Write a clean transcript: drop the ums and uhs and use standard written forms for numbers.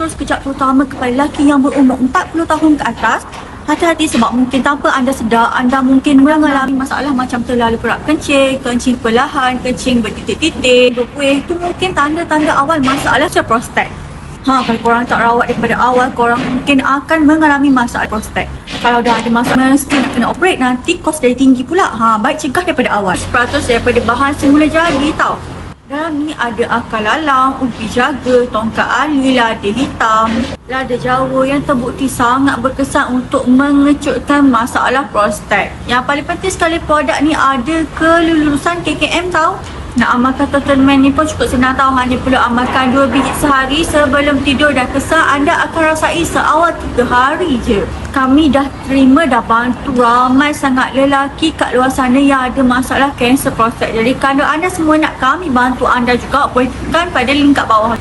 terus kejap, terutama kepada lelaki yang berumur 40 tahun ke atas. Hati-hati sebab mungkin tanpa anda sedar, anda mungkin mengalami masalah macam terlalu kerap kencing, kencing perlahan, kencing bertitik-titik, berkuih. Itu mungkin tanda-tanda awal masalah prostat. Kalau korang tak rawat daripada awal, korang mungkin akan mengalami masalah prostat. Kalau dah ada masalah, mesti nak kena operate, nanti kos dari tinggi pula. Baik cegah daripada awal. 100% daripada bahan semula jadi tau. Dalam ni ada akar lalang, ubi jaga, tongkat ali, lada hitam, lada Jawa yang terbukti sangat berkesan untuk mengecutkan masalah prostat. Yang paling penting sekali, produk ni ada kelulusan KKM tau. Nak amalkan Totalman ni pun cukup senang tau. Hanya perlu amalkan 2 biji sehari sebelum tidur, dan kesan anda akan rasai seawal 3 hari je. Kami dah terima, dah bantu ramai sangat lelaki kat luar sana yang ada masalah kanser prostat. Jadi kalau anda semua nak kami bantu anda juga, boleh tekan pada link kat bawah.